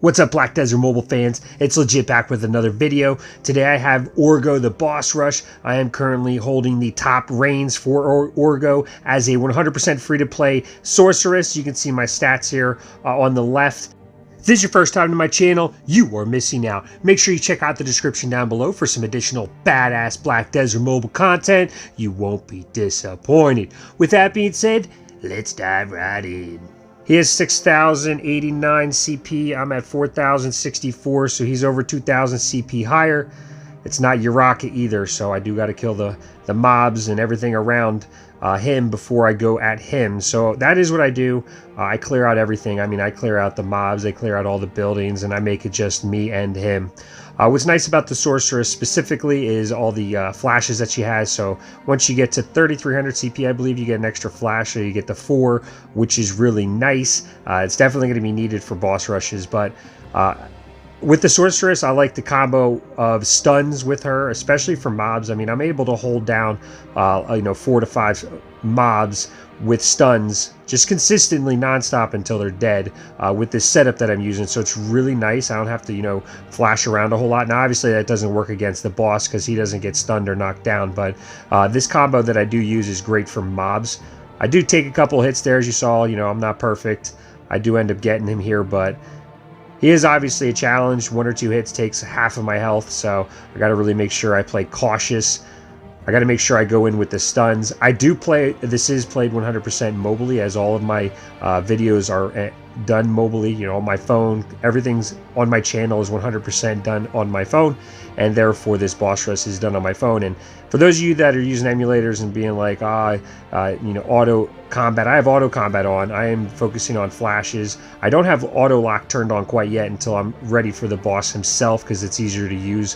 What's up, Black Desert Mobile fans? It's legit back with another video. Today I have Orgoh the Boss Rush. I am currently holding the top reins for Orgoh as a 100% free-to-play Sorceress. You can see my stats here on the left. If this is your first time to my channel, you are missing out. Make sure you check out the description down below for some additional badass Black Desert Mobile content. You won't be disappointed. With that being said, let's dive right in. He has 6,089 CP. I'm at 4,064, so he's over 2,000 CP higher. It's not Uraka either, so I do got to kill the mobs and everything around him before I go at him. So that is what I do. I clear out everything. I mean, I clear out the mobs, I clear out all the buildings, and I make it just me and him. What's nice about the Sorceress specifically is all the flashes that she has. So once you get to 3,300 CP, I believe you get an extra flash, so you get the 4, which is really nice. It's definitely going to be needed for boss rushes, but with the Sorceress, I like the combo of stuns with her, especially for mobs. I mean, I'm able to hold down, 4 to 5 mobs with stuns just consistently nonstop until they're dead with this setup that I'm using. So it's really nice. I don't have to, flash around a whole lot. Now, obviously, that doesn't work against the boss because he doesn't get stunned or knocked down. But this combo that I do use is great for mobs. I do take a couple hits there, as you saw. I'm not perfect. I do end up getting him here, but he is obviously a challenge. 1 or 2 hits takes half of my health, so I got to really make sure I play cautious. I got to make sure I go in with the stuns. I do play, this is played 100% mobilely, as all of my videos are done mobilely, on my phone. Everything's on my channel is 100% done on my phone, and therefore this boss rush is done on my phone. And for those of you that are using emulators and being like, auto combat, I have auto combat on. I am focusing on flashes. I don't have auto lock turned on quite yet until I'm ready for the boss himself, because it's easier to use,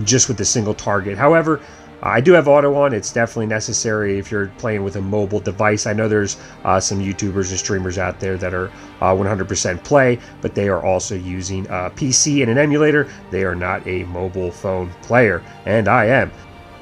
just with a single target. However, I do have auto on. It's definitely necessary if you're playing with a mobile device. I know there's some YouTubers and streamers out there that are 100% play, but they are also using a PC and an emulator. They are not a mobile phone player, and I am.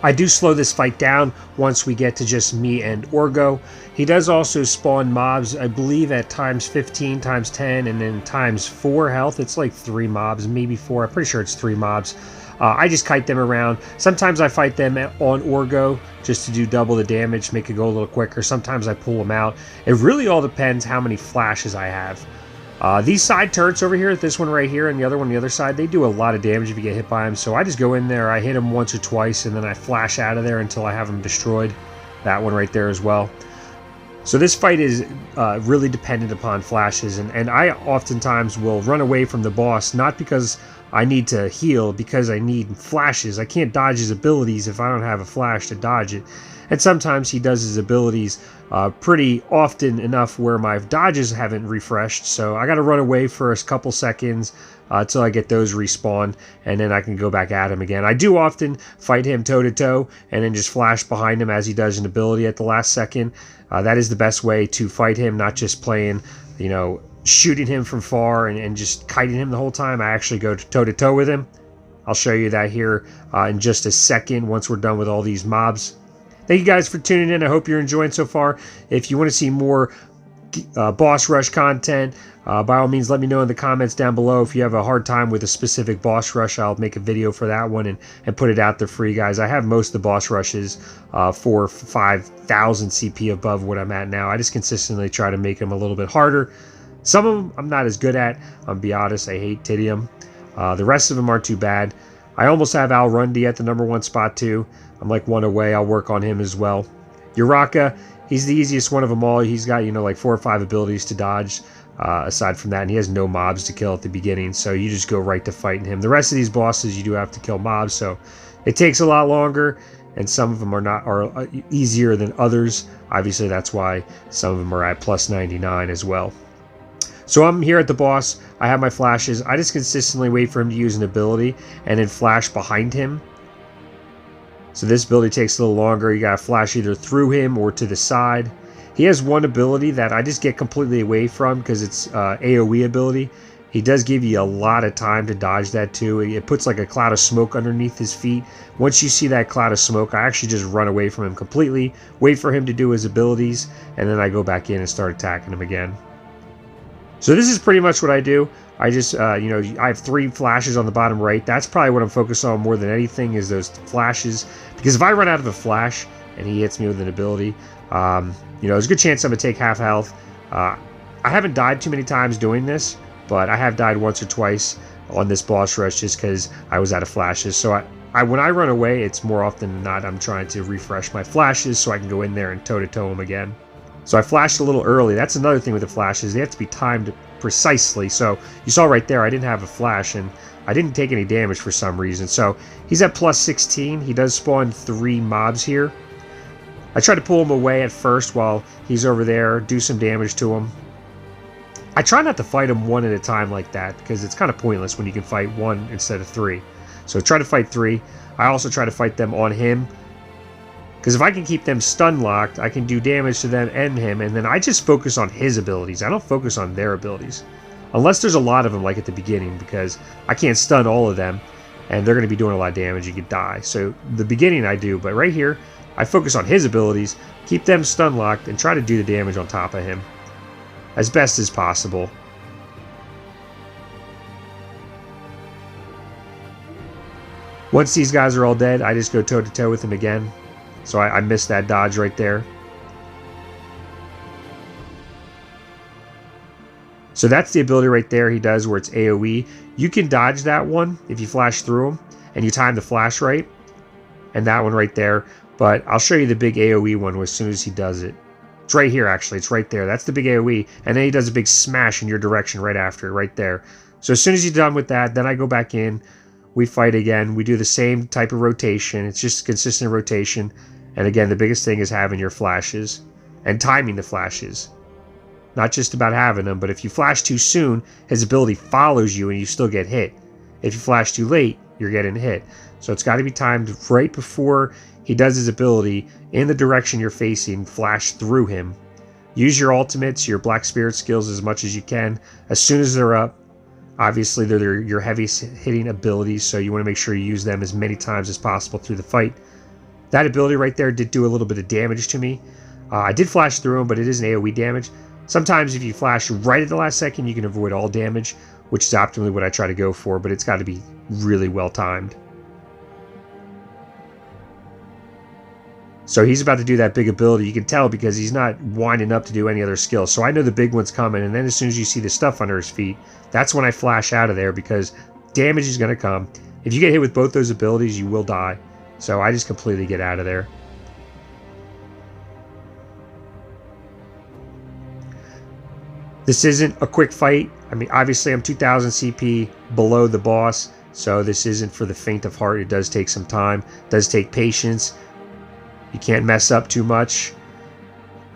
I do slow this fight down once we get to just me and Orgoh. He does also spawn mobs, I believe, at times 15, times 10, and then times 4 health. It's like 3 mobs, maybe 4. I'm pretty sure it's 3 mobs. I just kite them around. Sometimes I fight them on Orgoh just to do double the damage, make it go a little quicker. Sometimes I pull them out. It really all depends how many flashes I have. These side turrets over here, this one right here and the other one on the other side, they do a lot of damage if you get hit by them. So I just go in there, I hit them once or twice, and then I flash out of there until I have them destroyed. That one right there as well. So this fight is really dependent upon flashes, and I oftentimes will run away from the boss, not because I need to heal, because I need flashes. I can't dodge his abilities if I don't have a flash to dodge it. And sometimes he does his abilities pretty often enough where my dodges haven't refreshed, so I got to run away for a couple seconds until I get those respawned, and then I can go back at him again. I do often fight him toe-to-toe and then just flash behind him as he does an ability at the last second. That is the best way to fight him, not just playing, shooting him from far and just kiting him the whole time. I actually go toe-to-toe with him. I'll show you that here in just a second once we're done with all these mobs. Thank you guys for tuning in. I hope you're enjoying so far. If you want to see more boss rush content, by all means let me know in the comments down below. If you have a hard time with a specific boss rush, I'll make a video for that one and put it out there for you guys. I have most of the boss rushes 4,000 or 5,000 CP above what I'm at now. I just consistently try to make them a little bit harder. Some of them I'm not as good at. I'll be honest, I hate Tidium. The rest of them aren't too bad. I almost have Al Rundy at the #1 spot too. I'm like 1 away. I'll work on him as well. Uraka, he's the easiest one of them all. He's got, like 4 or 5 abilities to dodge. Aside from that, and he has no mobs to kill at the beginning, so you just go right to fighting him. The rest of these bosses, you do have to kill mobs, so it takes a lot longer, and some of them are easier than others. Obviously, that's why some of them are at plus 99 as well. So I'm here at the boss. I have my flashes. I just consistently wait for him to use an ability and then flash behind him. So this ability takes a little longer. You gotta flash either through him or to the side. He has one ability that I just get completely away from because it's AoE ability. He does give you a lot of time to dodge that too. It puts like a cloud of smoke underneath his feet. Once you see that cloud of smoke, I actually just run away from him completely, wait for him to do his abilities, and then I go back in and start attacking him again. So this is pretty much what I do. I just, you know, I have 3 flashes on the bottom right. That's probably what I'm focused on more than anything, is those flashes. Because if I run out of a flash and he hits me with an ability, you know, there's a good chance I'm going to take half health. I haven't died too many times doing this, but I have died once or twice on this boss rush just because I was out of flashes. So when I run away, it's more often than not I'm trying to refresh my flashes so I can go in there and toe-to-toe him again. So I flashed a little early. That's another thing with the flashes. They have to be timed precisely. So you saw right there I didn't have a flash and I didn't take any damage for some reason. So he's at plus 16. He does spawn 3 mobs here. I try to pull him away at first while he's over there, do some damage to him. I try not to fight him one at a time like that because it's kind of pointless when you can fight 1 instead of 3. So try to fight 3. I also try to fight them on him, because if I can keep them stun locked, I can do damage to them and him, and then I just focus on his abilities. I don't focus on their abilities. Unless there's a lot of them like at the beginning, because I can't stun all of them, and they're going to be doing a lot of damage. You could die. So the beginning I do, but right here, I focus on his abilities, keep them stun locked, and try to do the damage on top of him as best as possible. Once these guys are all dead, I just go toe-to-toe with him again. So I missed that dodge right there. So that's the ability right there he does where it's AoE. You can dodge that one if you flash through him and you time the flash right. And that one right there. But I'll show you the big AoE one as soon as he does it. It's right here actually. It's right there. That's the big AoE. And then he does a big smash in your direction right after, right there. So as soon as he's done with that, then I go back in. We fight again. We do the same type of rotation. It's just consistent rotation. And again, the biggest thing is having your flashes and timing the flashes. Not just about having them, but if you flash too soon, his ability follows you and you still get hit. If you flash too late, you're getting hit. So it's got to be timed right before he does his ability in the direction you're facing, flash through him. Use your ultimates, your Black Spirit skills as much as you can. As soon as they're up, obviously they're your heavy hitting abilities, so you want to make sure you use them as many times as possible through the fight. That ability right there did do a little bit of damage to me. I did flash through him, but it is an AoE damage. Sometimes if you flash right at the last second, you can avoid all damage, which is optimally what I try to go for, but it's got to be really well timed. So he's about to do that big ability. You can tell because he's not winding up to do any other skills. So I know the big one's coming, and then as soon as you see the stuff under his feet, that's when I flash out of there because damage is going to come. If you get hit with both those abilities, you will die. So I just completely get out of there. This isn't a quick fight. I mean, obviously I'm 2000 CP below the boss, so this isn't for the faint of heart. It does take some time. It does take patience. You can't mess up too much.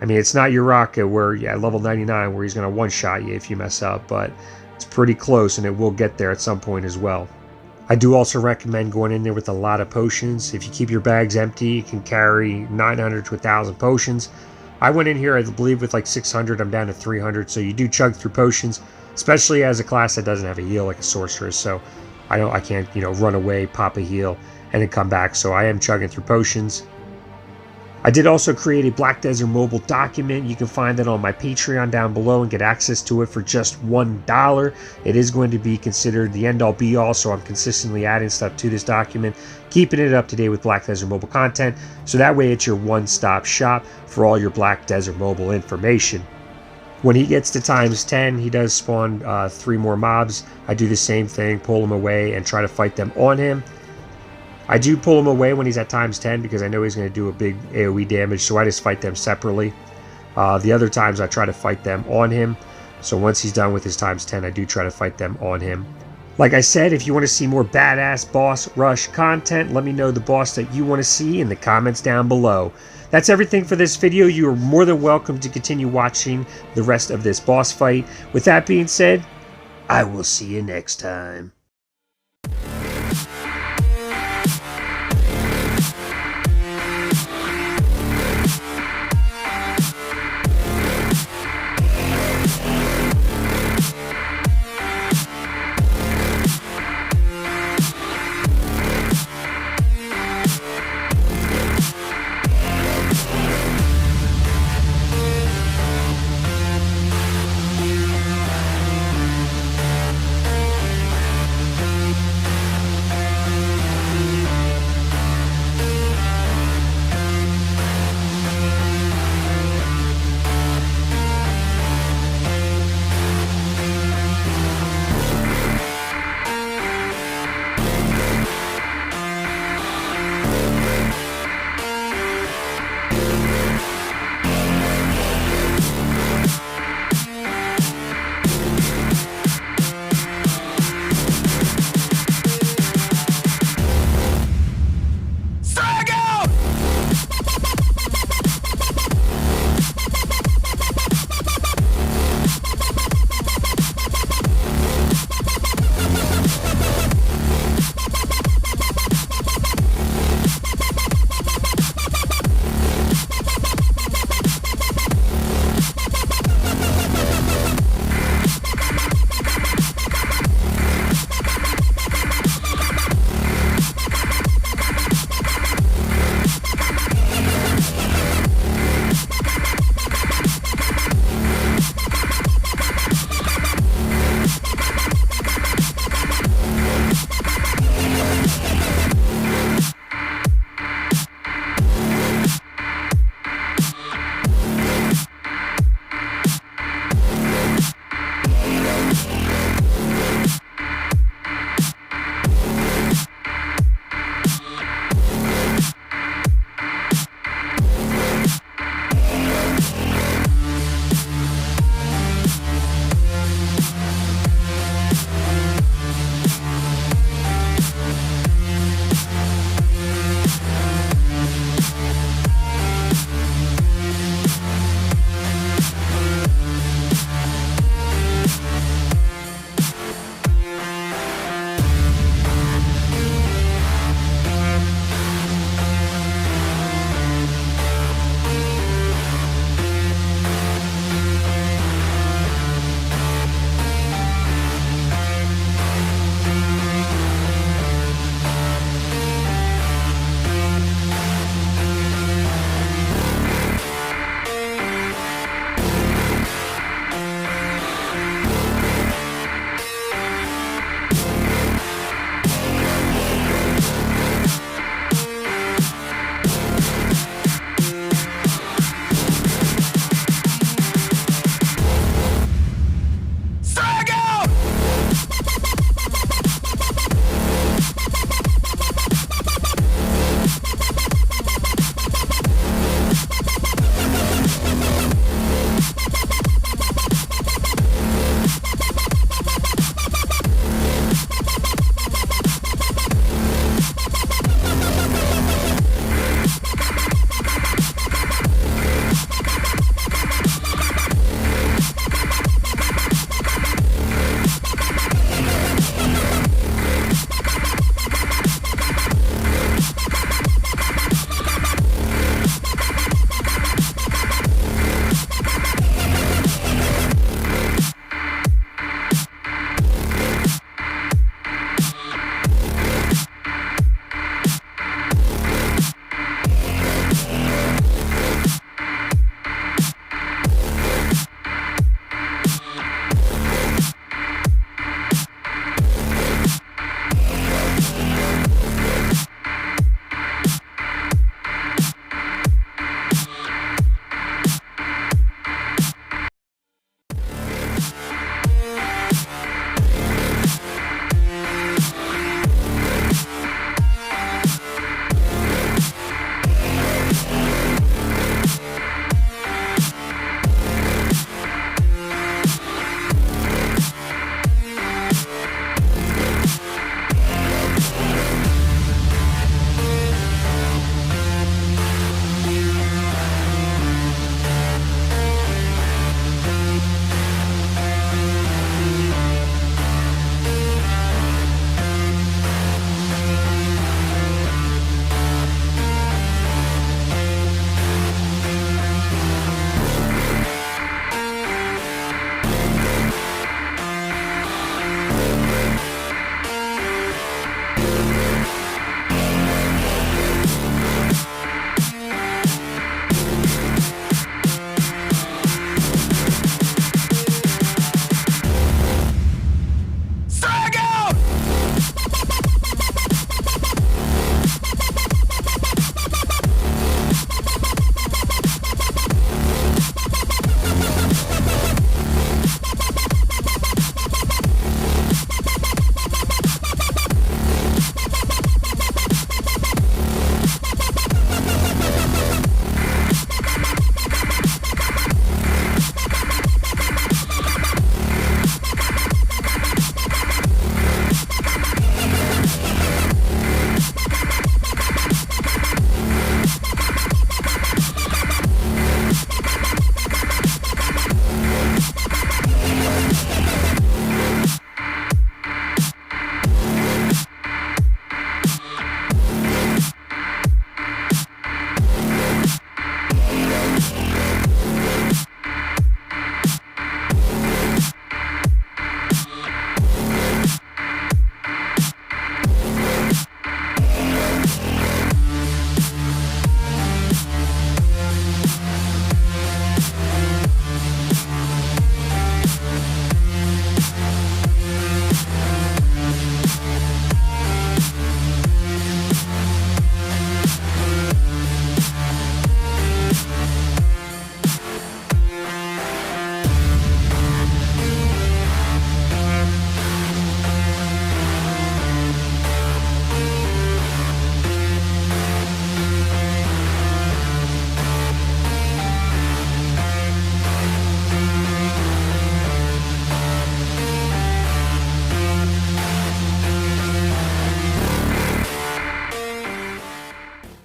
I mean, it's not Uraka where, yeah, level 99 where he's going to one-shot you if you mess up, but it's pretty close and it will get there at some point as well. I do also recommend going in there with a lot of potions. If you keep your bags empty, you can carry 900 to 1,000 potions. I went in here, I believe, with like 600. I'm down to 300, so you do chug through potions, especially as a class that doesn't have a heal like a Sorceress. So I can't, you know, run away, pop a heal, and then come back. So I am chugging through potions. I did also create a Blackdesertmobile document. You can find that on my Patreon down below and get access to it for just $1. It is going to be considered the end-all be-all, so I'm consistently adding stuff to this document, keeping it up to date with Blackdesertmobile content, so that way it's your one-stop shop for all your Blackdesertmobile information. When he gets to times 10, he does spawn 3 more mobs. I do the same thing, pull him away and try to fight them on him. I do pull him away when he's at times 10 because I know he's going to do a big AoE damage, so I just fight them separately. The other times I try to fight them on him, so once he's done with his times 10, I do try to fight them on him. Like I said, if you want to see more badass boss rush content, let me know the boss that you want to see in the comments down below. That's everything for this video. You are more than welcome to continue watching the rest of this boss fight. With that being said, I will see you next time.